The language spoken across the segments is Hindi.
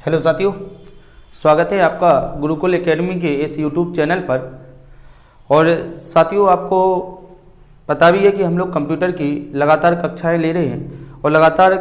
हेलो साथियों, स्वागत है आपका गुरुकुल एकेडमी के इस यूट्यूब चैनल पर। और साथियों, आपको पता भी है कि हम लोग कंप्यूटर की लगातार कक्षाएं ले रहे हैं और लगातार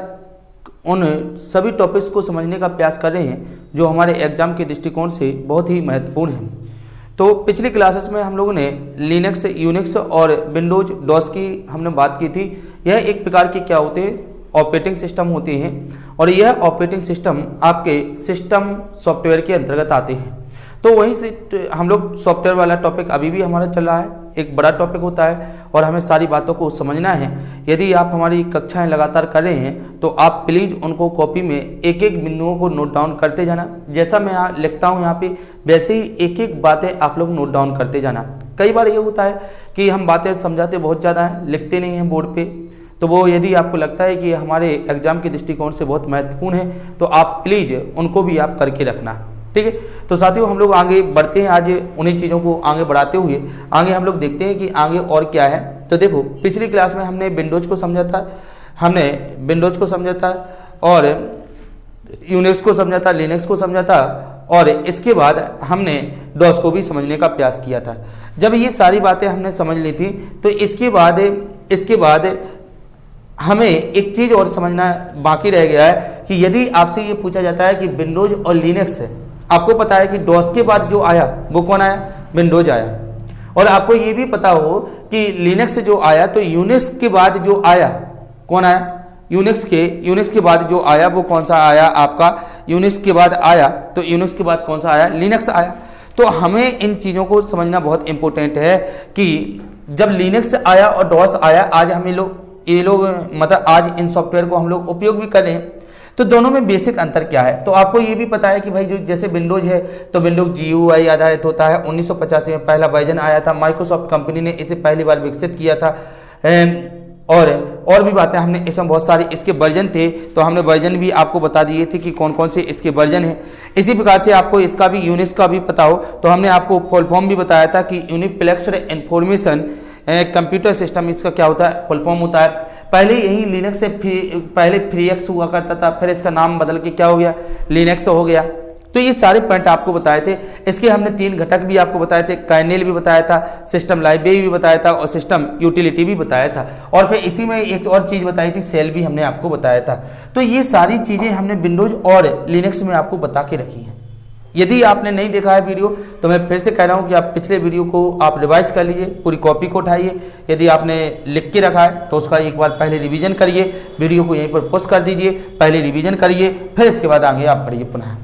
उन सभी टॉपिक्स को समझने का प्रयास कर रहे हैं जो हमारे एग्ज़ाम के दृष्टिकोण से बहुत ही महत्वपूर्ण हैं। तो पिछली क्लासेस में हम लोगों ने लिनक्स, यूनिक्स और विंडोज डॉस की हमने बात की थी। यह एक प्रकार के क्या होते हैं, ऑपरेटिंग सिस्टम होते हैं और यह ऑपरेटिंग सिस्टम आपके सिस्टम सॉफ्टवेयर के अंतर्गत आते हैं। तो वहीं से हम लोग सॉफ्टवेयर वाला टॉपिक अभी भी हमारा चल रहा है, एक बड़ा टॉपिक होता है और हमें सारी बातों को समझना है। यदि आप हमारी कक्षाएं लगातार कर रहे हैं तो आप प्लीज़ उनको कॉपी में एक एक बिंदुओं को नोट डाउन करते जाना। जैसा मैं यहाँ लिखता हूँ यहाँ पे, वैसे ही एक एक बातें आप लोग नोट डाउन करते जाना। कई बार ये होता है कि हम बातें समझाते बहुत ज़्यादा हैं, लिखते नहीं हैं बोर्ड पर। तो वो यदि आपको लगता है कि हमारे एग्ज़ाम के दृष्टिकोण से बहुत महत्वपूर्ण है तो आप प्लीज़ उनको भी आप करके रखना, ठीक है। तो साथियों, हम लोग आगे बढ़ते हैं। आज उन्हीं चीज़ों को आगे बढ़ाते हुए आगे हम लोग देखते हैं कि आगे और क्या है। तो देखो, पिछली क्लास में हमने विंडोज को समझा था, और यूनिक्स को समझा था, लिनक्स को समझा था, और इसके बाद हमने डॉस को भी समझने का प्रयास किया था। जब ये सारी बातें हमने समझ ली थी तो इसके बाद हमें एक चीज़ और समझना बाकी रह गया है कि यदि आपसे ये पूछा जाता है कि विंडोज और लिनक्स है, आपको पता है कि डॉस के बाद जो आया वो कौन आया, विंडोज आया। और आपको ये भी पता हो कि लिनक्स जो आया तो यूनिक्स के बाद जो आया कौन आया, यूनिक्स के बाद जो आया वो कौन सा आया आपका, यूनिक्स के बाद आया तो यूनिक्स के बाद कौन सा आया, लिनक्स आया। तो हमें इन चीज़ों को समझना बहुत इंपॉर्टेंट है कि जब लिनक्स आया और डॉस आया, आज हम ये लोग मतलब आज इन सॉफ्टवेयर को हम लोग उपयोग भी कर रहे हैं। तो दोनों में बेसिक अंतर क्या है, तो आपको ये भी पता है कि भाई जो जैसे विंडोज है तो विंडोज GUI आधारित होता है। 1985 में पहला वर्जन आया था, माइक्रोसॉफ्ट कंपनी ने इसे पहली बार विकसित किया था। और भी बातें हमने इसमें बहुत सारे इसके वर्जन थे, तो हमने वर्जन भी आपको बता दिए थे कि कौन कौन से इसके वर्जन हैं। इसी प्रकार से आपको इसका भी यूनिक्स का भी पता हो तो हमने आपको फुल फॉर्म भी बताया था कि यूनिप्लेक्स्ड इंफॉर्मेशन कंप्यूटर सिस्टम, इसका क्या होता है, फुल फॉर्म होता है। पहले यही लिनक्स से पहले FreeX हुआ करता था, फिर इसका नाम बदल के क्या हो गया, लिनक्स हो गया। तो ये सारे पॉइंट आपको बताए थे। इसके हमने 3 घटक भी आपको बताए थे, कर्नेल भी बताया था, सिस्टम लाइब्रेरी भी बताया था और सिस्टम यूटिलिटी भी बताया था। और फिर इसी में एक और चीज़ बताई थी, सेल भी हमने आपको बताया था। तो ये सारी चीज़ें हमने विंडोज और लिनक्स में आपको बता के रखी हैं। यदि आपने नहीं देखा है वीडियो तो मैं फिर से कह रहा हूँ कि आप पिछले वीडियो को आप रिवाइज कर लीजिए, पूरी कॉपी को उठाइए। यदि आपने लिख के रखा है तो उसका एक बार पहले रिवीजन करिए, वीडियो को यहीं पर पोस्ट कर दीजिए, पहले रिवीजन करिए, फिर इसके बाद आगे आप पढ़िए पुनः,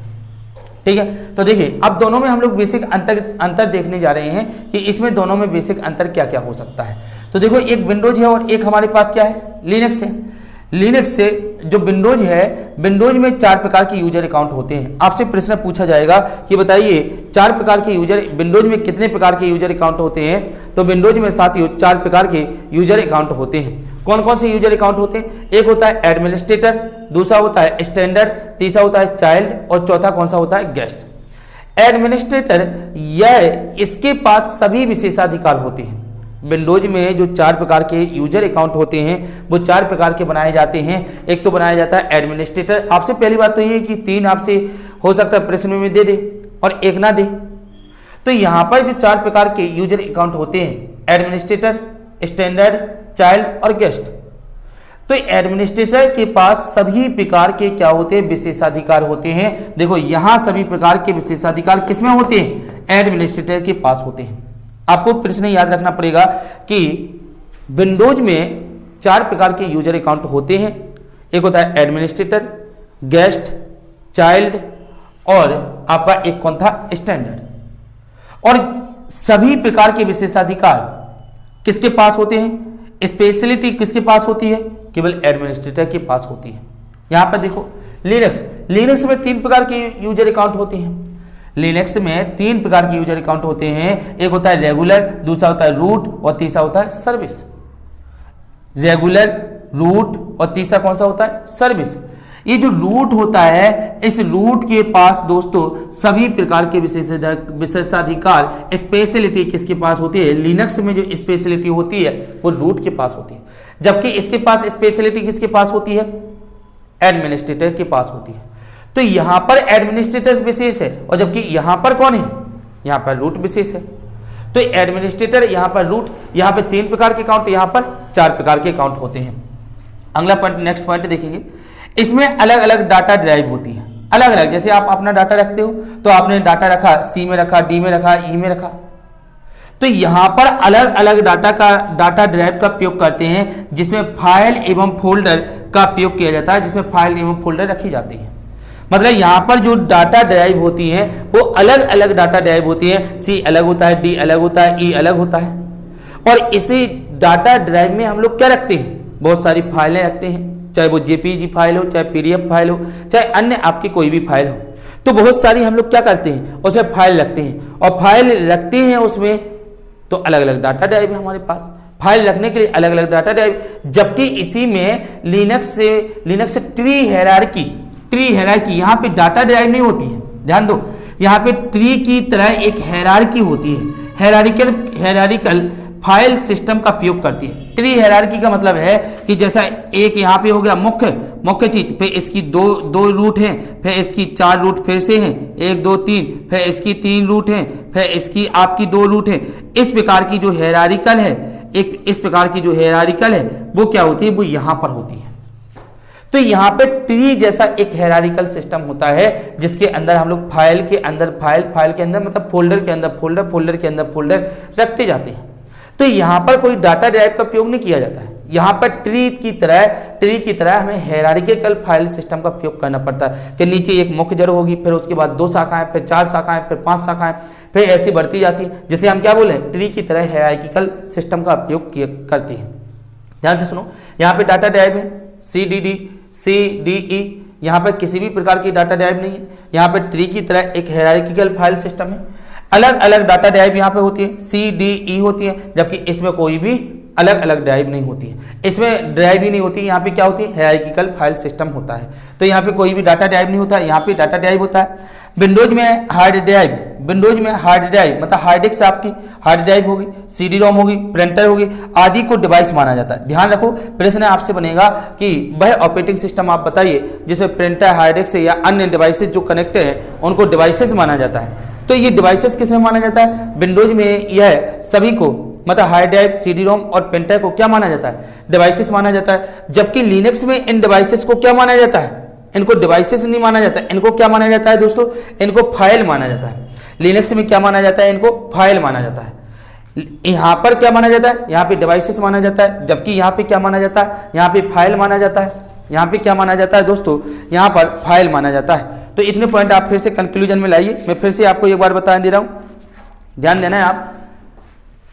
ठीक है। तो देखिए, अब दोनों में हम लोग बेसिक अंतर देखने जा रहे हैं कि इसमें दोनों में बेसिक अंतर क्या क्या हो सकता है। तो देखो, एक विंडोज है और एक हमारे पास क्या है, लिनक्स है। लिनक्स से जो विंडोज है, विंडोज में 4 प्रकार के यूजर अकाउंट होते हैं। आपसे प्रश्न पूछा जाएगा कि बताइए 4 प्रकार के यूजर, विंडोज में कितने प्रकार के यूजर अकाउंट होते हैं। तो विंडोज में साथियों 4 प्रकार के यूजर अकाउंट होते हैं। कौन कौन से यूजर अकाउंट होते हैं, एक होता है एडमिनिस्ट्रेटर, दूसरा होता है स्टैंडर्ड, तीसरा होता है चाइल्ड और चौथा कौन सा होता है, गेस्ट। एडमिनिस्ट्रेटर यह इसके पास सभी विशेषाधिकार होते हैं। विंडोज में जो 4 प्रकार के यूजर अकाउंट होते हैं वो 4 प्रकार के बनाए जाते हैं। एक तो बनाया जाता है एडमिनिस्ट्रेटर। आपसे पहली बात तो ये कि 3 आपसे हो सकता है प्रश्न में दे दे और एक ना दे। तो यहाँ पर जो 4 प्रकार के यूजर अकाउंट होते हैं, एडमिनिस्ट्रेटर, स्टैंडर्ड, चाइल्ड और गेस्ट। तो एडमिनिस्ट्रेटर के पास सभी प्रकार के क्या होते हैं, विशेषाधिकार होते हैं। देखो, यहाँ सभी प्रकार के विशेषाधिकार किसमें होते हैं, एडमिनिस्ट्रेटर के पास होते हैं। आपको प्रश्न याद रखना पड़ेगा कि विंडोज में 4 प्रकार के यूजर अकाउंट होते हैं। एक होता है एडमिनिस्ट्रेटर, गेस्ट, चाइल्ड और आपका एक कौन था, स्टैंडर्ड। और सभी प्रकार के विशेषाधिकार किसके पास होते हैं, स्पेशलिटी किसके पास होती है, केवल एडमिनिस्ट्रेटर के पास होती है। यहां पर देखो, लिनक्स में 3 प्रकार के यूजर अकाउंट होते हैं। लिनक्स में 3 प्रकार के यूजर अकाउंट होते हैं। एक होता है रेगुलर, दूसरा होता है रूट और तीसरा होता है सर्विस। रेगुलर, रूट और तीसरा कौन सा होता है, सर्विस। ये जो रूट होता है, इस रूट के पास दोस्तों सभी प्रकार के विशेषाधिकार, स्पेशलिटी किसके पास होती है, लिनक्स में जो स्पेशलिटी होती है वो रूट के पास होती है। जबकि इसके पास स्पेशलिटी किसके पास होती है, एडमिनिस्ट्रेटर के पास होती है। तो यहां पर एडमिनिस्ट्रेटर विशेष है, और जबकि यहां पर कौन है, यहां पर रूट विशेष है। तो एडमिनिस्ट्रेटर, यहां पर रूट, यहां पर 3 प्रकार के अकाउंट, यहां पर 4 प्रकार के अकाउंट होते हैं। अगला पॉइंट, नेक्स्ट पॉइंट देखेंगे, इसमें अलग अलग डाटा ड्राइव होती है, अलग अलग। जैसे आप अपना डाटा रखते हो तो आपने डाटा रखा सी में रखा, डी में रखा, ई में रखा, तो यहां पर अलग अलग डाटा ड्राइव का उपयोग करते हैं, जिसमें फाइल एवं फोल्डर का उपयोग किया जाता है, जिसमें फाइल एवं फोल्डर रखी जाती है। मतलब यहां पर जो डाटा ड्राइव होती हैं वो अलग अलग डाटा ड्राइव होती है, सी अलग होता है, डी अलग होता है, ई अलग होता है। और इसी डाटा ड्राइव में हम लोग क्या रखते हैं, बहुत सारी फाइलें रखते हैं, चाहे वो जेपीजी फाइल हो, चाहे पीडीएफ फाइल हो, चाहे अन्य आपकी कोई भी फाइल हो। तो बहुत सारी हम लोग क्या करते हैं, उसमें फाइल रखते हैं, और फाइल रखते हैं उसमें तो अलग अलग डाटा ड्राइव है हमारे पास, फाइल रखने के लिए अलग अलग डाटा ड्राइव। जबकि इसी में लिनक्स से ट्री हायरार्की, यहाँ पे डाटा ड्राइव नहीं होती है, ध्यान दो, यहाँ पे ट्री की तरह एक हायरार्की होती है, हायरार्किकल फाइल सिस्टम का उपयोग करती है। ट्री हायरार्की का मतलब है कि जैसा एक यहाँ पे हो गया मुख्य चीज, फिर इसकी दो रूट हैं, फिर इसकी 4 रूट फिर से हैं, 1 2 3, फिर इसकी 3 रूट हैं, फिर इसकी आपकी 2 रूट हैं। इस प्रकार की जो हायरार्किकल है, इस प्रकार की जो हायरार्किकल है वो क्या होती है, वो यहाँ पर होती है। तो यहाँ पे ट्री जैसा एक हायरार्किकल सिस्टम होता है, जिसके अंदर हम लोग फाइल के अंदर फाइल के अंदर मतलब फोल्डर के अंदर फोल्डर के अंदर फोल्डर रखते जाते हैं। तो यहाँ पर कोई डाटा ड्राइव का उपयोग नहीं किया जाता है, यहाँ पर ट्री की तरह हमें हायरार्किकल फाइल सिस्टम का उपयोग करना पड़ता है कि नीचे एक मुख्य जड़ होगी, फिर उसके बाद 2 शाखाएं, फिर 4 शाखाएं, फिर 5 शाखाएं, फिर ऐसी बढ़ती जाती है, जिसे हम क्या बोले, ट्री की तरह हायरार्किकल सिस्टम का उपयोग करती है। ध्यान से सुनो, यहाँ पे डाटा ड्राइव है CDE, यहाँ पर किसी भी प्रकार की डाटा ड्राइव नहीं है, यहाँ पर ट्री की तरह एक हायरार्किकल फाइल सिस्टम है। अलग अलग डाटा ड्राइव यहाँ पे होती है, CDE होती है, जबकि इसमें कोई भी अलग अलग ड्राइव नहीं होती है, इसमें ड्राइव ही नहीं होती है, यहाँ पे क्या होती है, हायरार्किकल फाइल सिस्टम होता है। तो यहाँ पे कोई भी डाटा ड्राइव नहीं होता है, यहाँ पे डाटा ड्राइव होता है। विंडोज में हार्ड ड्राइव, मतलब हार्ड डिस्क आपकी हार्ड ड्राइव होगी, CD-ROM होगी, प्रिंटर होगी, आदि को डिवाइस माना जाता है। ध्यान रखो, प्रश्न आपसे बनेगा कि वह ऑपरेटिंग सिस्टम आप बताइए जिसमें प्रिंटर, हार्ड डिस्क या अन्य डिवाइसेस जो कनेक्टेड हैं उनको डिवाइसेस माना जाता है। तो ये डिवाइसेस किस में माना जाता है, विंडोज में यह सभी को, मतलब हार्ड ड्राइव, CD-ROM और प्रिंटर को क्या माना जाता है, डिवाइसेस माना जाता है। जबकि लिनक्स में इन डिवाइसेस को क्या माना जाता है, इनको डिवाइसेस नहीं माना जाता है, इनको क्या माना जाता है दोस्तों, इनको फाइल माना जाता है। लिनक्स में क्या माना जाता है, इनको फाइल माना जाता है। यहाँ पर क्या माना जाता है, यहाँ पे डिवाइसेस माना जाता है, जबकि यहाँ पे क्या माना जाता है, यहाँ पे फाइल माना जाता है। यहाँ पे क्या माना जाता है दोस्तों, यहाँ पर फाइल माना जाता है। तो इतने पॉइंट आप फिर से कंक्लूजन में लाइए, मैं फिर से आपको एक बार बता दे रहा हूँ, ध्यान देना है आप।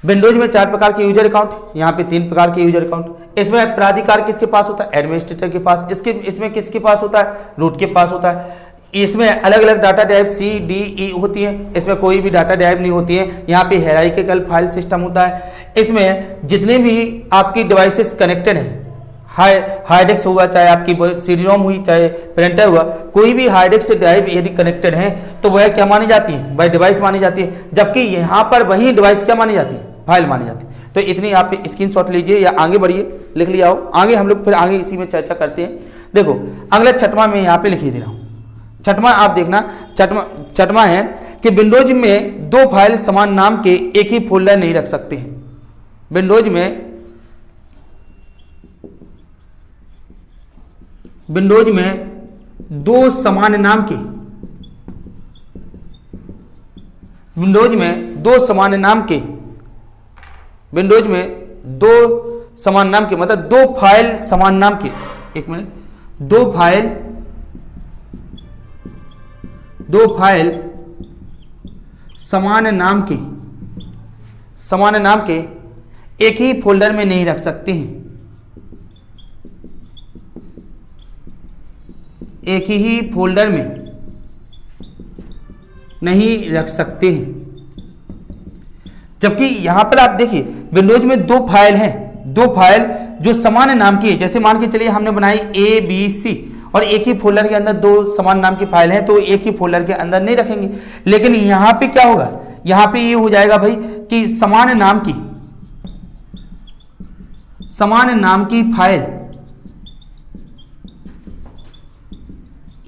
विंडोज में 4 प्रकार के यूजर अकाउंट, यहाँ पे 3 प्रकार के यूजर अकाउंट। इसमें प्राधिकार किसके पास होता है, एडमिनिस्ट्रेटर के पास। इसमें किसके पास होता है, रूट के पास होता है। इसमें अलग अलग डाटा ड्राइव CDE होती है, इसमें कोई भी डाटा ड्राइव नहीं होती है। यहाँ पे हायरार्किकल फाइल सिस्टम होता है। इसमें जितने भी आपकी डिवाइसेस कनेक्टेड हैं, हार्ड डिस्क हुआ, चाहे आपकी CD-ROM हुई, चाहे प्रिंटर हुआ, कोई भी हार्ड डिस्क से ड्राइव यदि कनेक्टेड है तो वह क्या मानी जाती है, वह डिवाइस मानी जाती है। जबकि यहाँ पर वही डिवाइस क्या मानी जाती है, फाइल मानी जाती है। तो इतनी आप स्क्रीनशॉट लीजिए या आगे बढ़िए, लिख लिया हो। आगे हम लोग फिर आगे इसी में चर्चा करते हैं। देखो अगला छठवां में यहाँ पे लिख दे रहा हूँ। छठवां आप देखना, छठवां है कि विंडोज में 2 फाइल समान नाम के एक ही फोल्डर नहीं रख सकते हैं। विंडोज में 2 समान नाम के, विंडोज में 2 समान नाम के, विंडोज में 2 समान नाम के मतलब 2 फाइल समान नाम के, एक मिनट, 2 फाइल समान नाम के एक ही फोल्डर में नहीं रख सकते हैं, एक ही फोल्डर में नहीं रख सकते हैं। जबकि यहां पर आप देखिए विंडोज में 2 फाइल हैं, 2 फाइल जो समान नाम की है। जैसे मान के चलिए हमने बनाई ABC और एक ही फोल्डर के अंदर 2 समान नाम की फाइल है, तो एक ही फोल्डर के अंदर नहीं रखेंगे। लेकिन यहां पे क्या होगा, यहां पे ये हो जाएगा भाई कि समान नाम की फाइल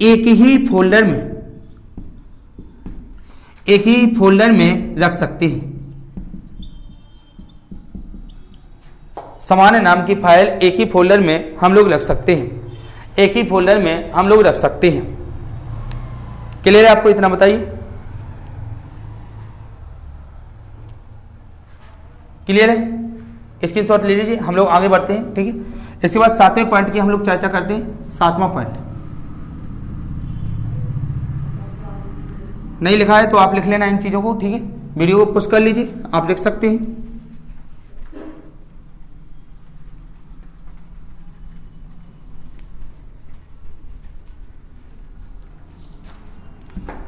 एक ही फोल्डर में रख सकते हैं। समान नाम की फाइल एक ही फोल्डर में हम लोग रख सकते हैं, एक ही फोल्डर में हम लोग रख सकते हैं। क्लियर है आपको? इतना बताइए। क्लियर है? स्क्रीनशॉट ले लीजिए, हम लोग आगे बढ़ते हैं। ठीक है, इसके बाद 7वें पॉइंट की हम लोग चर्चा करते हैं। 7वां पॉइंट नहीं लिखा है तो आप लिख लेना इन चीज़ों को। ठीक है, वीडियो को पुश कर लीजिए, आप लिख सकते हैं।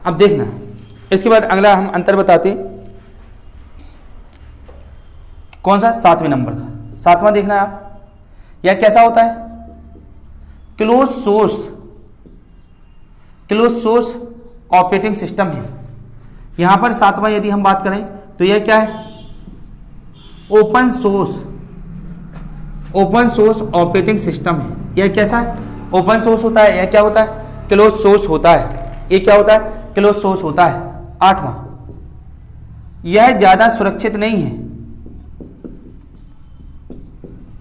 अब देखना, इसके बाद अगला हम अंतर बताते हैं। कौन सा? 7वें नंबर का 7वां देखना है आप। यह कैसा होता है? क्लोज सोर्स ऑपरेटिंग सिस्टम है। यहां पर 7वां यदि हम बात करें तो यह क्या है? ओपन सोर्स ऑपरेटिंग सिस्टम है। यह कैसा है? ओपन सोर्स होता है। यह क्या होता है? क्लोज सोर्स होता है। यह क्या होता है? क्लोज सोर्स होता है। 8वां, यह ज्यादा सुरक्षित नहीं है।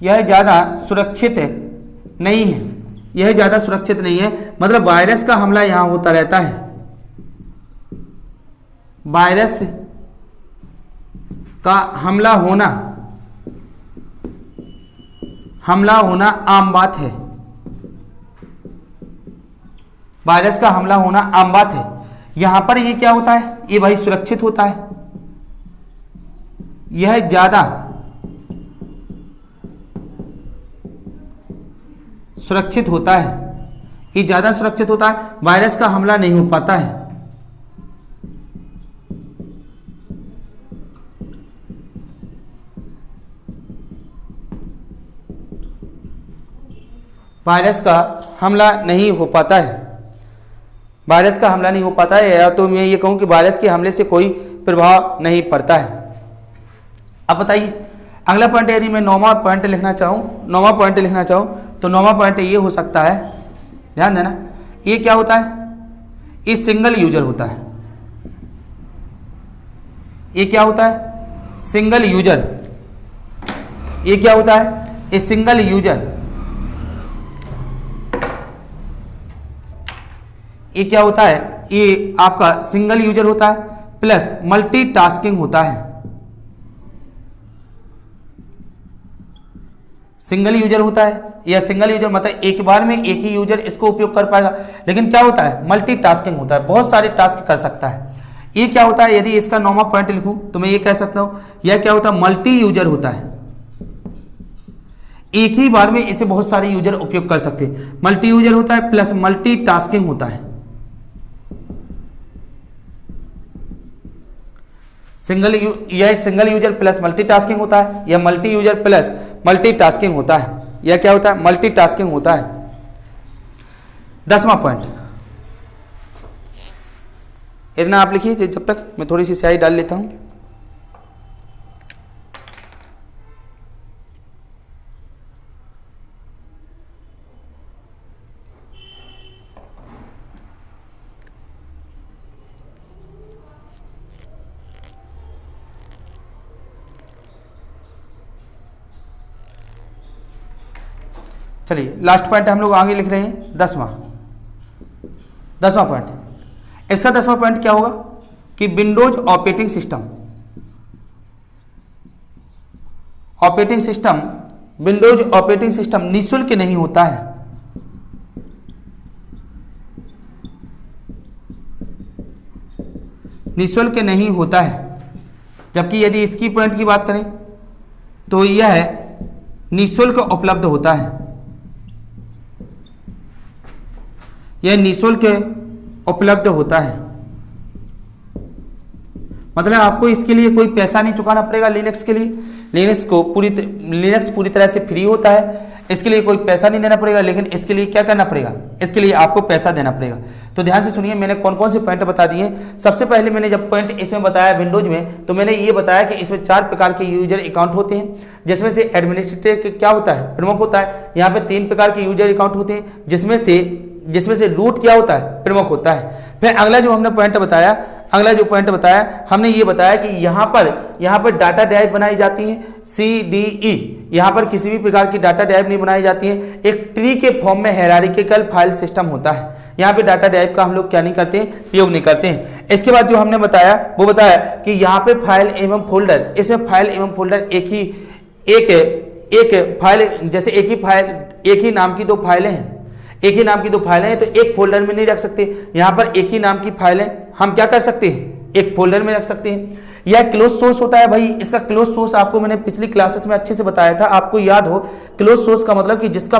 यह ज्यादा सुरक्षित नहीं है। यह ज्यादा सुरक्षित नहीं है मतलब वायरस का हमला यहां होता रहता है। वायरस का हमला होना आम बात है। वायरस का हमला होना आम बात है। यहां पर ये क्या होता है? ये भाई सुरक्षित होता है। यह ज्यादा सुरक्षित होता है। ये ज्यादा सुरक्षित होता है, वायरस का हमला नहीं हो पाता है। वायरस का हमला नहीं हो पाता है। वायरस का हमला नहीं हो पाता है, या तो मैं ये कहूं कि वायरस के हमले से कोई प्रभाव नहीं पड़ता है। अब बताइए अगला पॉइंट, यदि मैं 9वां पॉइंट लिखना चाहूं तो 9वां पॉइंट ये हो सकता है, ध्यान देना, ये क्या होता है? ये सिंगल यूजर होता है। ये क्या होता है? Single user. ये क्या होता है? ये सिंगल यूजर। ये क्या होता है? ये आपका सिंगल यूजर होता है प्लस मल्टीटास्किंग होता है। सिंगल यूजर होता है, या सिंगल यूजर मतलब एक बार में एक ही यूजर इसको उपयोग कर पाएगा। लेकिन क्या होता है? मल्टीटास्किंग होता है, बहुत सारे टास्क कर सकता है। ये क्या होता है? यदि इसका 9वां पॉइंट लिखूं तो मैं ये कह सकता हूं, यह क्या होता है? मल्टी यूजर होता है। एक ही बार में इसे बहुत सारे यूजर उपयोग कर सकते हैं। मल्टी यूजर होता है प्लस मल्टीटास्किंग होता है। यह सिंगल यूजर प्लस मल्टीटास्किंग होता है, या मल्टी यूजर प्लस मल्टीटास्किंग होता है। यह क्या होता है? मल्टीटास्किंग होता है। 10वां पॉइंट, इतना आप लिखिए जब तक मैं थोड़ी सी स्याही डाल लेता हूं। चलिए लास्ट पॉइंट हम लोग आगे लिख रहे हैं, 10वां पॉइंट। इसका 10वां पॉइंट क्या होगा कि विंडोज ऑपरेटिंग सिस्टम निःशुल्क नहीं होता है। निःशुल्क नहीं होता है, जबकि यदि इसकी पॉइंट की बात करें तो यह निःशुल्क उपलब्ध होता है। यह निःशुल्क उपलब्ध होता है मतलब आपको इसके लिए कोई पैसा नहीं चुकाना पड़ेगा। लिनक्स के लिए लिनक्स पूरी तरह से फ्री होता है, इसके लिए कोई पैसा नहीं देना पड़ेगा। लेकिन इसके लिए क्या करना पड़ेगा? इसके लिए आपको पैसा देना पड़ेगा। तो ध्यान से सुनिए, मैंने कौन कौन से पॉइंट बता दिए। सबसे पहले मैंने जब पॉइंट इसमें बताया विंडोज में, तो मैंने ये बताया कि इसमें 4 प्रकार के यूजर अकाउंट होते हैं, जिसमें से एडमिनिस्ट्रेटर क्या होता है? प्रमुख होता है। यहाँ पे 3 प्रकार के यूजर अकाउंट होते हैं, जिसमें से जिसमें से रूट क्या होता है, प्रमुख होता है। फिर अगला जो हमने पॉइंट बताया, अगला जो पॉइंट बताया हमने ये बताया कि यहाँ पर डाटा ड्राइव बनाई जाती है, CDE, यहाँ पर किसी भी प्रकार की डाटा ड्राइव नहीं बनाई जाती है। एक ट्री के फॉर्म में हायरार्किकल फाइल सिस्टम होता है, यहाँ पे डाटा ड्राइव का हम लोग क्या नहीं करते हैं, प्रयोग नहीं करते हैं। इसके बाद जो हमने बताया वो बताया कि यहाँ पे फाइल एवं फोल्डर, इसमें फाइल एवं फोल्डर एक फाइल, जैसे एक ही नाम की दो फाइलें हैं, एक ही नाम की दो फाइलें हैं तो एक फोल्डर में नहीं रख सकते। यहाँ पर एक ही नाम की फाइलें हम क्या कर सकते हैं, एक फोल्डर में रख सकते हैं। यह क्लोज सोर्स होता है भाई। इसका क्लोज सोर्स आपको मैंने पिछली क्लासेस में अच्छे से बताया था, आपको याद हो। क्लोज सोर्स का मतलब कि जिसका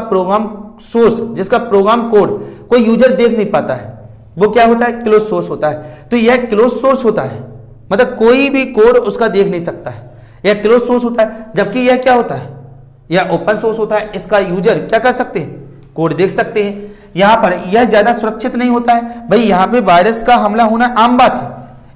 प्रोग्राम कोड कोई यूजर देख नहीं पाता है, वो क्या होता है, क्लोज सोर्स होता है। तो यह क्लोज सोर्स होता है, मतलब कोई भी कोड उसका देख नहीं सकता है, यह क्लोज सोर्स होता है। जबकि यह क्या होता है, यह ओपन सोर्स होता है, इसका यूजर क्या कर सकते हैं, कोड देख सकते हैं। यहाँ पर यह ज्यादा सुरक्षित नहीं होता है भाई। यहाँ पे वायरस का हमला होना आम बात है,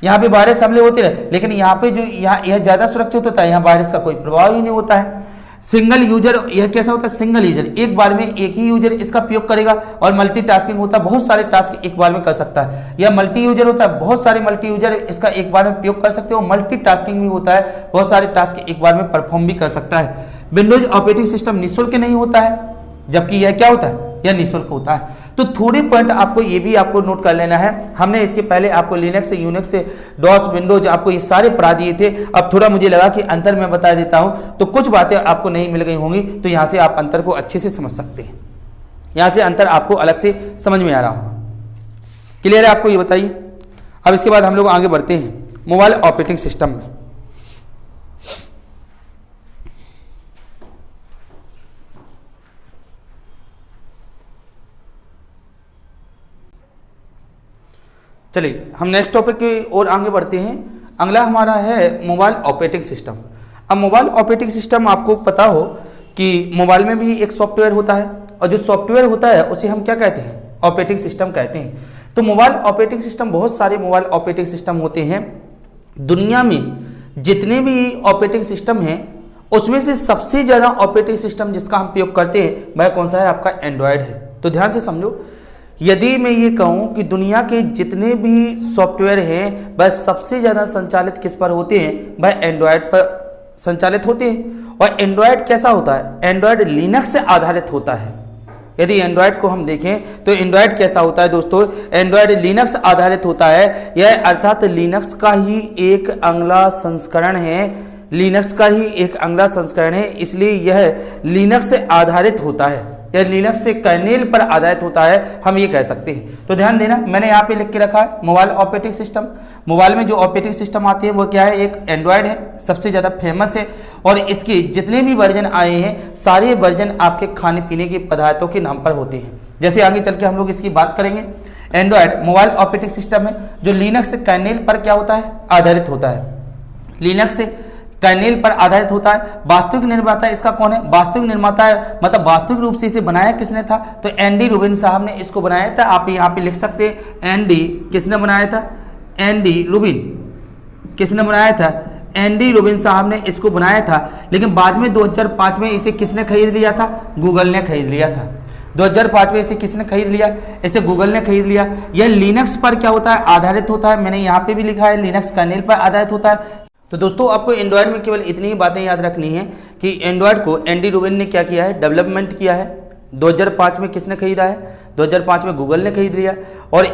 यहाँ पे वायरस हमले होते रहे, लेकिन यहाँ पे जो यह ज्यादा सुरक्षित होता है, यहाँ वायरस का कोई प्रभाव ही नहीं होता है। सिंगल यूजर, यह कैसा होता है, सिंगल यूजर, एक बार में एक ही यूजर इसका प्रयोग करेगा। और मल्टीटास्किंग होता है, बहुत सारे टास्क एक बार में कर सकता है। यह मल्टी यूजर होता है, बहुत सारे मल्टी यूजर इसका एक बार में प्रयोग कर सकते हो। मल्टीटास्किंग भी होता है, बहुत सारे टास्क एक बार में परफॉर्म भी कर सकता है। विंडोज ऑपरेटिंग सिस्टम निःशुल्क नहीं होता है, जबकि यह क्या होता है, यह निःशुल्क होता है। तो थोड़े पॉइंट आपको ये भी आपको नोट कर लेना है। हमने इसके पहले आपको लिनक्स से, यूनिक्स से, डॉस, विंडोज, आपको ये सारे पढ़ा दिए थे। अब थोड़ा मुझे लगा कि अंतर मैं बता देता हूं, तो कुछ बातें आपको नहीं मिल गई होंगी, तो यहां से आप अंतर को अच्छे से समझ सकते हैं। यहां से अंतर आपको अलग से समझ में आ रहा होगा। क्लियर है आपको, ये बताइए। अब इसके बाद हम लोग आगे बढ़ते हैं मोबाइल ऑपरेटिंग सिस्टम में। चलिए हम नेक्स्ट टॉपिक की ओर आगे बढ़ते हैं। अगला हमारा है मोबाइल ऑपरेटिंग सिस्टम। अब मोबाइल ऑपरेटिंग सिस्टम आपको पता हो कि मोबाइल में भी एक सॉफ्टवेयर होता है, और जो सॉफ्टवेयर होता है उसे हम क्या कहते हैं, ऑपरेटिंग सिस्टम कहते हैं। तो मोबाइल ऑपरेटिंग सिस्टम, बहुत सारे मोबाइल ऑपरेटिंग सिस्टम होते हैं। दुनिया में जितने भी ऑपरेटिंग सिस्टम हैं उसमें से सबसे ज़्यादा ऑपरेटिंग सिस्टम जिसका हम प्रयोग करते हैं वह कौन सा है, आपका एंड्रॉयड है। तो ध्यान से समझो, यदि मैं ये कहूँ कि दुनिया के जितने भी सॉफ्टवेयर हैं वह सबसे ज़्यादा संचालित किस पर होते हैं, वह एंड्रॉयड पर संचालित होते हैं। और एंड्रॉयड कैसा होता है, एंड्रॉयड लिनक्स से आधारित होता है। यदि एंड्रॉयड को हम देखें तो एंड्रॉयड कैसा होता है दोस्तों, एंड्रॉयड लिनक्स आधारित होता है। यह अर्थात लिनक्स का ही एक अगला संस्करण है, लिनक्स का ही एक अगला संस्करण है, इसलिए यह लिनक्स से आधारित होता है, यह लिनक्स से कर्नेल पर आधारित होता है, हम ये कह सकते हैं। तो ध्यान देना, मैंने यहाँ पे लिख के रखा है मोबाइल ऑपरेटिंग सिस्टम। मोबाइल में जो ऑपरेटिंग सिस्टम आती है वो क्या है, एक एंड्रॉयड है, सबसे ज़्यादा फेमस है। और इसके जितने भी वर्जन आए हैं सारे वर्जन आपके खाने पीने के पदार्थों के नाम पर होते हैं। जैसे आगे चल के हम लोग इसकी बात करेंगे। एंड्रॉयड मोबाइल ऑपरेटिंग सिस्टम है जो लिनक्स से कर्नेल पर क्या होता है, आधारित होता है, लिनक्स से कर्नेल पर आधारित होता है। वास्तविक निर्माता इसका कौन है, वास्तविक निर्माता है, मतलब वास्तविक रूप से इसे बनाया किसने था, तो एंडी रूबिन साहब ने इसको बनाया था। आप यहाँ पे लिख सकते हैं एंडी, किसने बनाया था, एंडी रूबिन, किसने बनाया था, एंडी रूबिन साहब ने इसको बनाया था। लेकिन बाद में 2005 में इसे किसने खरीद लिया था, गूगल ने खरीद लिया था। 2005 में इसे किसने खरीद लिया, इसे गूगल ने खरीद लिया। यह लिनक्स पर क्या होता है, आधारित होता है। मैंने यहाँ पे भी लिखा है लिनक्स कर्नेल पर आधारित होता है। तो दोस्तों आपको एंड्रॉयड में केवल इतनी ही बातें याद रखनी है कि एंड्रॉयड को एंडी रूबिन ने क्या किया है, डेवलपमेंट किया है। 2005 में किसने खरीदा है, 2005 में गूगल ने खरीद लिया। और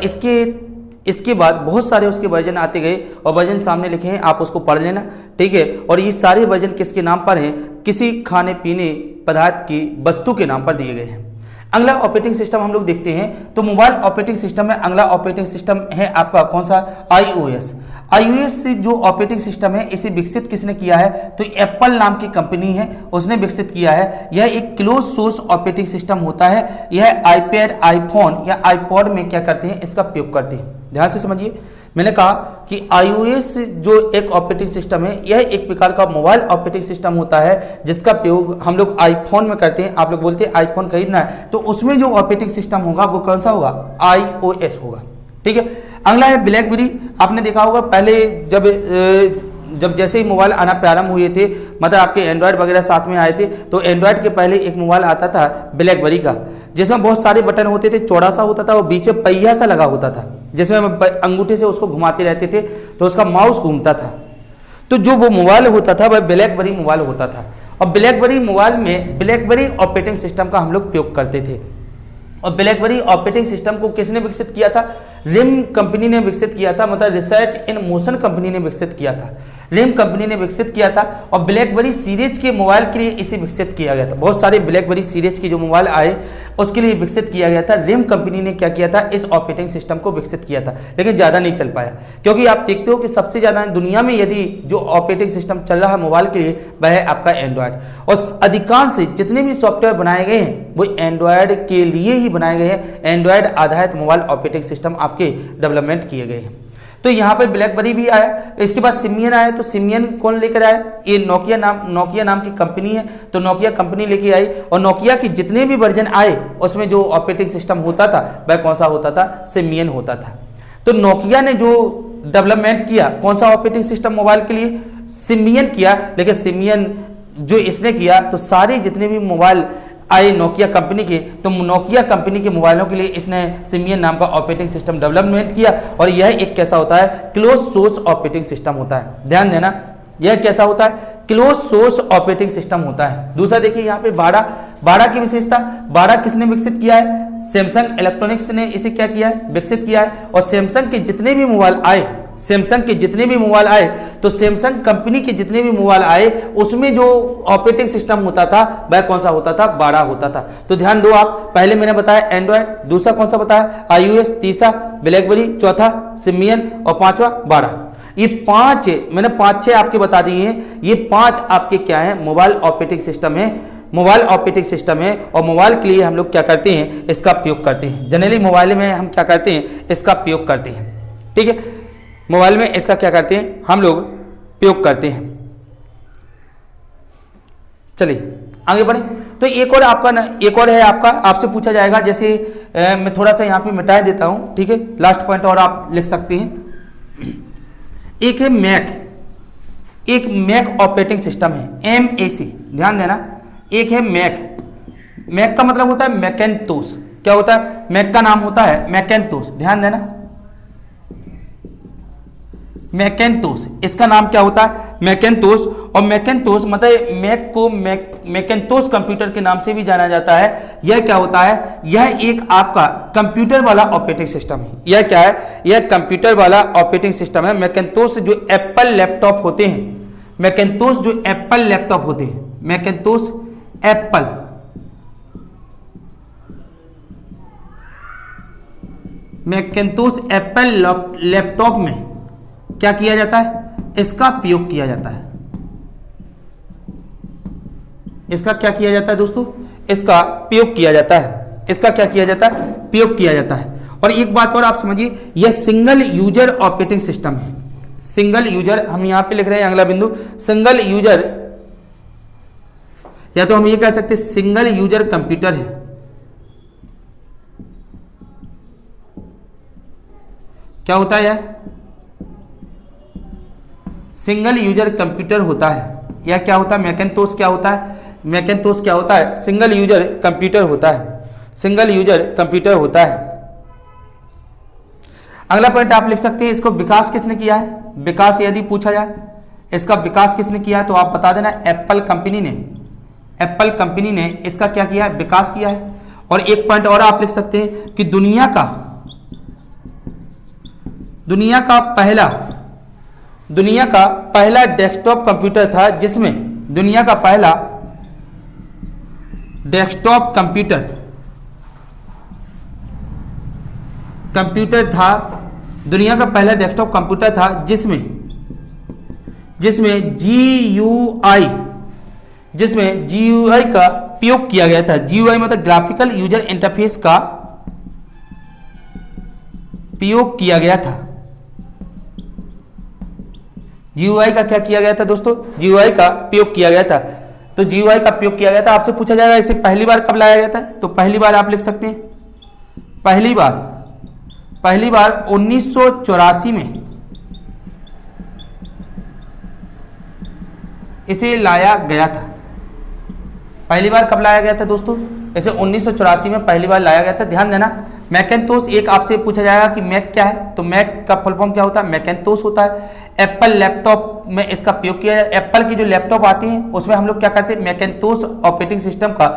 इसके बाद बहुत सारे उसके वर्जन आते गए और वर्जन सामने लिखे हैं, आप उसको पढ़ लेना, ठीक है। और ये सारे वर्जन किसके नाम पर हैं, किसी खाने पीने पदार्थ की वस्तु के नाम पर दिए गए हैं। अगला ऑपरेटिंग सिस्टम हम लोग देखते हैं। तो मोबाइल ऑपरेटिंग सिस्टम में अगला ऑपरेटिंग सिस्टम है आपका कौन सा, iOS। iOS जो ऑपरेटिंग सिस्टम है इसे विकसित किसने किया है, तो एप्पल नाम की कंपनी है उसने विकसित किया है। यह एक क्लोज सोर्स ऑपरेटिंग सिस्टम होता है। यह आईपैड, आईफोन या आईपॉड में क्या करते हैं, इसका प्रयोग करते हैं। ध्यान से समझिए, मैंने कहा कि iOS जो एक ऑपरेटिंग सिस्टम है यह एक प्रकार का मोबाइल ऑपरेटिंग सिस्टम होता है जिसका प्रयोग हम लोग आईफोन में करते हैं। आप लोग बोलते हैं आईफोन खरीदना है तो उसमें जो ऑपरेटिंग सिस्टम होगा वो कौन सा होगा, iOS होगा, ठीक है। अगला है ब्लैकबेरी। आपने देखा होगा पहले जब जैसे ही मोबाइल आना प्रारंभ हुए थे, मतलब आपके एंड्रॉयड वगैरह साथ में आए थे, तो एंड्रॉयड के पहले एक मोबाइल आता था ब्लैकबेरी का, जिसमें बहुत सारे बटन होते थे, चौड़ा सा होता था और बीच में पहिया सा लगा होता था, जिसमें हम अंगूठे से उसको घुमाते रहते थे तो उसका माउस घूमता था। तो जो वो मोबाइल होता था वह ब्लैकबेरी मोबाइल होता था। और ब्लैकबेरी मोबाइल में ब्लैकबेरी ऑपरेटिंग सिस्टम का हम लोग उपयोग करते थे। और ब्लैकबेरी ऑपरेटिंग सिस्टम को किसने विकसित किया था? रिम कंपनी ने विकसित किया था, मतलब रिसर्च इन मोशन कंपनी ने विकसित किया था, रिम कंपनी ने विकसित किया था। और ब्लैकबेरी सीरीज के मोबाइल के लिए इसे विकसित किया गया था। बहुत सारे ब्लैकबेरी सीरीज के जो मोबाइल आए उसके लिए विकसित किया गया था। रिम कंपनी ने क्या किया था? इस ऑपरेटिंग सिस्टम को विकसित किया था, लेकिन ज़्यादा नहीं चल पाया, क्योंकि आप देखते हो कि सबसे ज़्यादा दुनिया में यदि जो ऑपरेटिंग सिस्टम चल रहा है मोबाइल के लिए वह है आपका एंड्रॉयड। और अधिकांश जितने भी सॉफ्टवेयर बनाए गए हैं वो एंड्रॉयड के लिए ही बनाए गए हैं। एंड्रॉयड आधारित मोबाइल ऑपरेटिंग सिस्टम आपके डेवलपमेंट किए गए हैं। तो यहाँ पर ब्लैकबेरी भी आया, इसके बाद सिमियन आया। तो सिमियन कौन लेकर आया? ये नोकिया नाम की कंपनी है, तो नोकिया कंपनी लेके आई। और नोकिया की जितने भी वर्जन आए उसमें जो ऑपरेटिंग सिस्टम होता था वह कौन सा होता था? सिमियन होता था। तो नोकिया ने जो डेवलपमेंट किया कौन सा ऑपरेटिंग सिस्टम मोबाइल के लिए? सिमियन किया। लेकिन सिमियन जो इसने किया तो सारे जितने भी मोबाइल आए नोकिया कंपनी के, तो नोकिया कंपनी के मोबाइलों के लिए इसने सिमियन नाम का ऑपरेटिंग सिस्टम डेवलपमेंट किया। और यह एक कैसा होता है? क्लोज सोर्स ऑपरेटिंग सिस्टम होता है। ध्यान देना, यह कैसा होता है? क्लोज सोर्स ऑपरेटिंग सिस्टम होता है। दूसरा देखिए यहाँ पे बाड़ा की विशेषता, बाड़ा किसने विकसित किया है? सैमसंग इलेक्ट्रॉनिक्स ने इसे क्या किया है? विकसित किया है। और सैमसंग के जितने भी मोबाइल आए, सैमसंग के जितने भी मोबाइल आए, तो सैमसंग कंपनी के जितने भी मोबाइल आए उसमें जो ऑपरेटिंग सिस्टम होता था वह कौन सा होता था? बाड़ा होता था। तो ध्यान दो आप, पहले मैंने बताया एंड्रॉयड, दूसरा कौन सा बताया? iOS, तीसरा ब्लैकबेरी, चौथा सिमियन और पांचवा बाड़ा। ये पांच मैंने 5-6 आपके बता दिए हैं। ये 5 आपके क्या है? मोबाइल ऑपरेटिंग सिस्टम है, मोबाइल ऑपरेटिंग सिस्टम है। और मोबाइल के लिए हम लोग क्या करते हैं? इसका उपयोग करते हैं। जनरली मोबाइल में हम क्या करते हैं? इसका उपयोग करते हैं। ठीक है, मोबाइल में इसका क्या करते हैं? हम लोग उपयोग करते हैं। चलिए आगे बढ़े। तो एक और है आपका, आपसे पूछा जाएगा, जैसे मैं थोड़ा सा यहाँ पे मिटा देता हूँ, ठीक है, लास्ट पॉइंट और आप लिख सकते हैं। एक है मैक ऑपरेटिंग सिस्टम है, MAC, ध्यान देना। एक है मैक का मतलब होता है मैकेंतोस। क्या होता है? मैक का नाम होता है मैकेंतोस, ध्यान देना, मैकेंतोस, इसका नाम क्या होता है? मैकेंतोस। और मैकेंतोस मतलब मैक को मैकेंतोस कंप्यूटर के नाम से भी जाना जाता है। यह क्या होता है? यह एक आपका कंप्यूटर वाला ऑपरेटिंग सिस्टम है। यह क्या है? यह कंप्यूटर वाला ऑपरेटिंग सिस्टम है। मैकेंतोस जो एप्पल लैपटॉप होते हैं, मैकेंतोस जो एप्पल लैपटॉप होते हैं, मैकेंतोस एप्पल, मैकेंतोस एप्पल लैपटॉप में क्या किया जाता है? इसका प्रयोग किया जाता है। इसका क्या किया जाता है दोस्तों? इसका प्रयोग किया जाता है। इसका क्या किया जाता है? प्रयोग किया जाता है। और एक बात और आप समझिए, यह सिंगल यूजर ऑपरेटिंग सिस्टम है। सिंगल यूजर, हम यहां पे लिख रहे हैं अगला बिंदु, सिंगल यूजर, या तो हम ये कह सकते हैं सिंगल यूजर कंप्यूटर है। क्या होता है? यह सिंगल यूजर कंप्यूटर होता है। या क्या होता है? मैकेंतोस क्या होता है? मैकेंतोस क्या होता है? सिंगल यूजर कंप्यूटर होता है। सिंगल यूजर कंप्यूटर होता है। अगला पॉइंट आप लिख सकते हैं, इसको विकास किसने किया है? विकास यदि पूछा जाए, इसका विकास किसने किया है तो आप बता देना, एप्पल कंपनी ने। एप्पल कंपनी ने इसका क्या किया है? विकास किया है। और एक पॉइंट और आप लिख सकते हैं कि दुनिया का पहला डेस्कटॉप कंप्यूटर था, जिसमें दुनिया का पहला डेस्कटॉप कंप्यूटर था, दुनिया का पहला डेस्कटॉप कंप्यूटर था जिसमें GUI का उपयोग किया गया था। GUI मतलब ग्राफिकल यूजर इंटरफेस का उपयोग किया गया था। GUI का क्या किया गया था दोस्तों? GUI का उपयोग किया गया था। तो GUI का उपयोग किया गया था। आपसे पूछा जाएगा इसे पहली बार कब लाया गया था, तो पहली बार आप लिख सकते हैं, पहली बार 1984 में इसे लाया गया था। पहली बार कब लाया गया था दोस्तों? इसे 1984 में पहली बार लाया गया था। ध्यान देना, मैकेंतोस एक आपसे पूछा जाएगा कि मैक क्या है, तो मैक का फुल फॉर्म क्या होता है? मैकेंतोस होता है। एप्पल लैपटॉप में इसका प्रयोग किया जाए। एप्पल की जो लैपटॉप आती है उसमें हम लोग क्या करते हैं? मैकेंतोस ऑपरेटिंग सिस्टम का,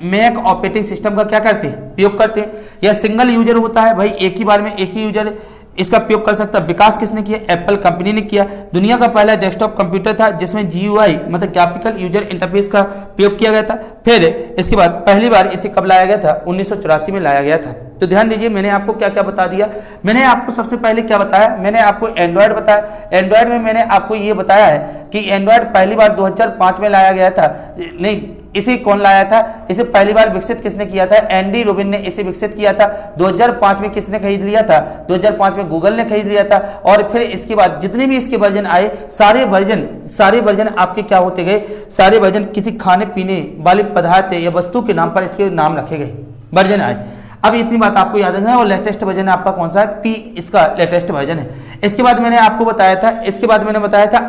मैक ऑपरेटिंग सिस्टम का क्या करते हैं? प्रयोग करते हैं। यह सिंगल यूजर होता है भाई, एक ही बार में एक ही यूजर इसका प्रयोग कर सकता है। विकास किसने किया? एप्पल कंपनी ने किया। दुनिया का पहला डेस्कटॉप कंप्यूटर था जिसमें GUI मतलब ग्राफिकल यूजर इंटरफेस का प्रयोग किया गया था। फिर इसके बाद पहली बार इसे कब लाया गया था? 1984 में लाया गया था। तो ध्यान दीजिए, मैंने आपको क्या क्या बता दिया। मैंने आपको सबसे पहले क्या बताया? मैंने आपको एंड्रॉयड बताया। एंड्रॉयड में मैंने आपको ये बताया है कि एंड्रॉयड पहली बार 2005 में लाया गया था। नहीं, इसे कौन लाया था? इसे पहली बार विकसित किसने किया था? एंडी रोबिन ने इसे विकसित किया था। 2005 में किसने खरीद लिया था? 2005 में गूगल ने खरीद लिया था। और फिर इसके बाद जितने भी इसके वर्जन आए, सारे वर्जन आपके क्या होते गए? सारे वर्जन किसी खाने पीने वाले पदार्थ या वस्तु के नाम पर इसके नाम रखे गए, वर्जन आए। अब इतनी बात आपको याद रखना है। और लेटेस्ट वर्जन आपका कौन सा है? पी इसका लेटेस्ट वर्जन है। इसके बाद मैंने आपको बताया था,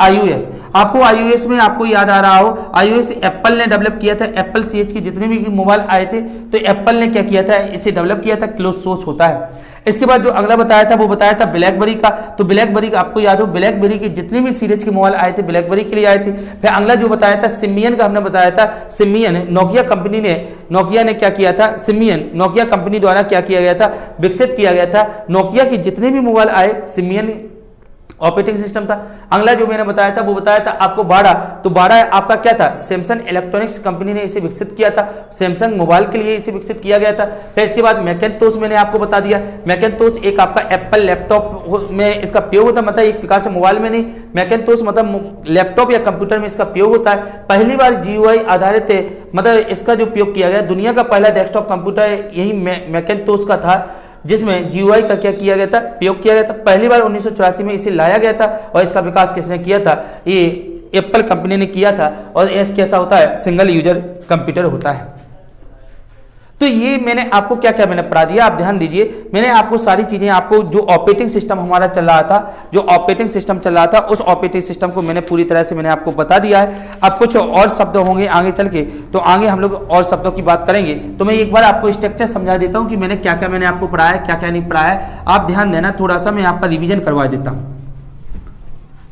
iOS। आपको iOS में आपको याद आ रहा हो, iOS एप्पल ने डेवलप किया था। एप्पल CH के जितने भी मोबाइल आए थे तो एप्पल ने क्या किया था? इसे डेवलप किया था, क्लोज सोर्स होता है। इसके बाद जो अगला बताया था वो बताया था ब्लैकबेरी का। तो ब्लैकबेरी का आपको याद हो, ब्लैकबेरी के जितने भी सीरीज के मोबाइल आए थे ब्लैकबेरी के लिए आए थे। फिर अगला जो बताया था सिमियन का, हमने बताया था सिमियन, नोकिया ने क्या किया था? सिमियन नोकिया कंपनी द्वारा क्या किया गया था? विकसित किया गया था। नोकिया के जितने भी मोबाइल आए सिमियन ऑपरेटिंग सिस्टम था। अगला जो मैंने बताया था वो बताया था आपको बाड़ा। तो बाड़ा आपका क्या था? सैमसंग इलेक्ट्रॉनिक्स कंपनी ने इसे विकसित किया था। सैमसंग मोबाइल के लिए इसे विकसित किया गया था। फिर इसके बाद मैकेंतोस मैंने आपको बता दिया। मैकेंतोस एक आपका एप्पल लैपटॉप में इसका प्रयोग होता है, मतलब एक प्रकार से मोबाइल में नहीं, मैकेंतोस मतलब लैपटॉप या कंप्यूटर में इसका प्रयोग होता है। पहली बार GUI आधारित है, मतलब इसका जो प्रयोग किया गया, दुनिया का पहला डेस्कटॉप कंप्यूटर यही मैकेंतोस का था जिसमें GUI का क्या किया गया था? प्रयोग किया गया था। पहली बार 1984 में इसे लाया गया था। और इसका विकास किसने किया था? ये एप्पल कंपनी ने किया था। और ये कैसा होता है? सिंगल यूजर कंप्यूटर होता है। तो ये मैंने आपको क्या क्या मैंने पढ़ा दिया, आप ध्यान दीजिए। मैंने आपको सारी चीजें, आपको जो ऑपरेटिंग सिस्टम हमारा चल रहा था, उस ऑपरेटिंग सिस्टम को मैंने पूरी तरह से मैंने आपको बता दिया है। अब कुछ और शब्द होंगे आगे चल के, तो आगे हम लोग और शब्दों की बात करेंगे। तो मैं एक बार आपको स्ट्रक्चर समझा देता हूँ कि मैंने क्या क्या मैंने आपको पढ़ाया, क्या क्या नहीं पढ़ाया है। आप ध्यान देना, थोड़ा सा मैं आपका रिविजन करवा देता हूँ।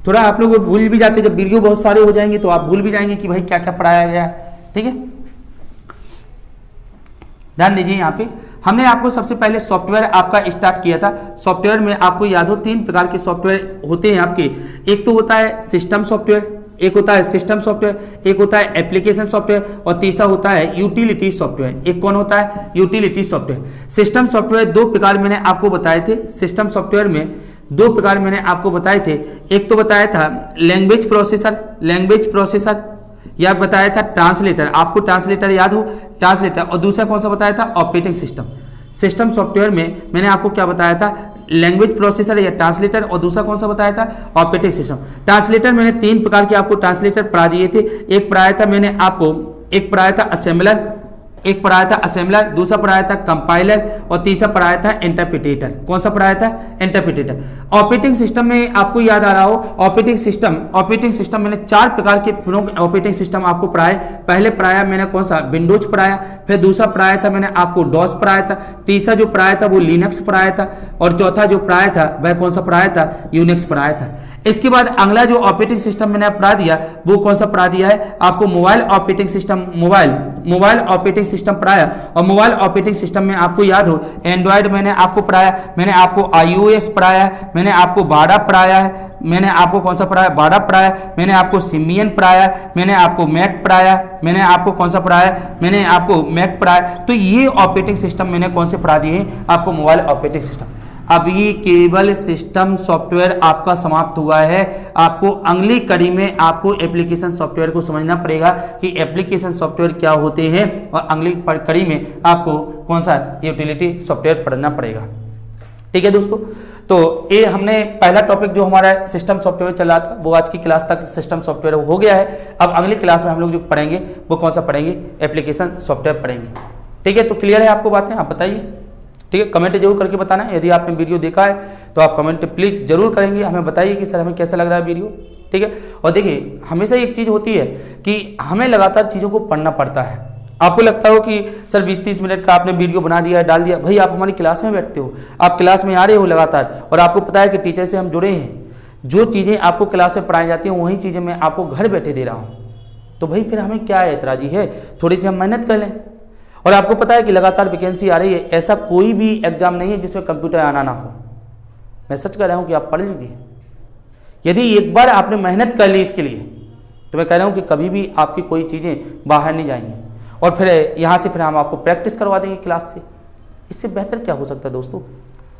थोड़ा आप लोग भूल भी जाते, जब वीडियो बहुत सारे हो जाएंगे तो आप भूल भी जाएंगे कि भाई क्या क्या पढ़ाया गया है। ठीक है, ध्यान दीजिए। यहाँ पे हमने आपको सबसे पहले सॉफ्टवेयर आपका स्टार्ट किया था। सॉफ्टवेयर में आपको याद हो 3 प्रकार के सॉफ्टवेयर होते हैं आपके। एक तो होता है सिस्टम सॉफ्टवेयर, एक होता है सिस्टम सॉफ्टवेयर, एक होता है एप्लीकेशन सॉफ्टवेयर और तीसरा होता है यूटिलिटी सॉफ्टवेयर। एक कौन होता है? Utility software. सिस्टम सॉफ्टवेयर 2 प्रकार मैंने आपको बताए थे। सिस्टम सॉफ्टवेयर में 2 प्रकार मैंने आपको बताए थे। एक तो बताया था लैंग्वेज प्रोसेसर, या बताया था ट्रांसलेटर, आपको ट्रांसलेटर याद हो, ट्रांसलेटर। और दूसरा कौन सा बताया था? Operating system. सिस्टम सॉफ्टवेयर में मैंने आपको क्या बताया था? लैंग्वेज प्रोसेसर या ट्रांसलेटर, और दूसरा कौन सा बताया था? Operating system. ट्रांसलेटर मैंने 3 प्रकार के आपको ट्रांसलेटर पढ़ा दिए थे। एक पढ़ाया था असेंबलर, दूसरा पढ़ाया था कंपाइलर और तीसरा पढ़ाया था इंटरप्रिटेटर। कौन सा पढ़ाया था? इंटरप्रिटेटर। ऑपरेटिंग सिस्टम में आपको याद आ रहा हो, ऑपरेटिंग सिस्टम मैंने 4 प्रकार के ऑपरेटिंग सिस्टम आपको पढ़ाए। पहले पढ़ाया मैंने कौन सा? विंडोज पढ़ाया। फिर दूसरा पढ़ाया था मैंने आपको डॉस पढ़ाया था। तीसरा जो पढ़ाया था वो लिनक्स पढ़ाया था। और चौथा जो पढ़ाया था वह कौन सा पढ़ाया था? यूनिक्स पढ़ाया था। इसके बाद अगला जो ऑपरेटिंग सिस्टम मैंने पढ़ा दिया वो कौन सा पढ़ा दिया है? आपको मोबाइल ऑपरेटिंग सिस्टम पढ़ाया। और मोबाइल ऑपरेटिंग सिस्टम में आपको याद हो एंड्रॉयड मैंने आपको पढ़ाया, मैंने आपको iOS पढ़ाया, मैंने आपको बाड़ा पढ़ाया है, मैंने आपको कौन सा पढ़ाया? बाड़ा पढ़ाया, मैंने आपको सिमियन पढ़ाया, मैंने आपको मैक पढ़ाया, मैंने आपको कौन सा पढ़ाया? मैंने आपको मैक पढ़ाया। तो ये ऑपरेटिंग सिस्टम मैंने कौन से पढ़ा दिए हैं? आपको मोबाइल ऑपरेटिंग सिस्टम। अभी केवल सिस्टम सॉफ्टवेयर आपका समाप्त हुआ है। आपको अगली कड़ी में आपको एप्लीकेशन सॉफ्टवेयर को समझना पड़ेगा कि एप्लीकेशन सॉफ्टवेयर क्या होते हैं, और अगली कड़ी में आपको कौन सा? यूटिलिटी सॉफ्टवेयर पढ़ना पड़ेगा। ठीक है दोस्तों, तो ये हमने पहला टॉपिक जो हमारा सिस्टम सॉफ्टवेयर चल रहा था वो आज की क्लास तक सिस्टम सॉफ्टवेयर हो गया है। अब अगली क्लास में हम लोग जो पढ़ेंगे वो कौन सा पढ़ेंगे? एप्लीकेशन सॉफ्टवेयर पढ़ेंगे। ठीक है, तो क्लियर है आपको बातें? आप बताइए। ठीक है, कमेंट जरूर करके बताना। यदि आपने वीडियो देखा है तो आप कमेंट प्लीज जरूर करेंगे, हमें बताइए कि सर हमें कैसा लग रहा है वीडियो। ठीक है। और देखिए हमेशा एक चीज़ होती है कि हमें लगातार चीज़ों को पढ़ना पड़ता है। आपको लगता हो कि सर 20-30 मिनट का आपने वीडियो बना दिया, डाल दिया, भाई आप हमारी क्लास में बैठते हो, आप क्लास में आ रहे हो लगातार, और आपको पता है कि टीचर से हम जुड़े हैं, जो चीज़ें आपको क्लास में पढ़ाई जाती हैं वही चीज़ें मैं आपको घर बैठे दे रहा हूँ, तो भाई फिर हमें क्या एतराज़ी है, थोड़ी सी हम मेहनत कर लें। और आपको पता है कि लगातार वैकेंसी आ रही है, ऐसा कोई भी एग्जाम नहीं है जिसमें कंप्यूटर आना ना हो। मैं सच कह रहा हूँ कि आप पढ़ लीजिए। यदि एक बार आपने मेहनत कर ली इसके लिए, तो मैं कह रहा हूँ कि कभी भी आपकी कोई चीज़ें बाहर नहीं जाएंगी, और फिर यहाँ से फिर हम आपको प्रैक्टिस करवा देंगे क्लास से। इससे बेहतर क्या हो सकता है दोस्तों,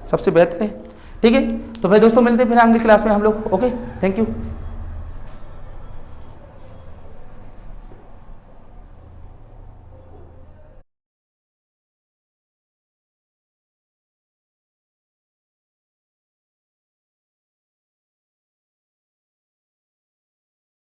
सबसे बेहतर है। ठीक है, तो भाई दोस्तों मिलते हैं फिर अगली क्लास में हम लोग। Okay, thank you.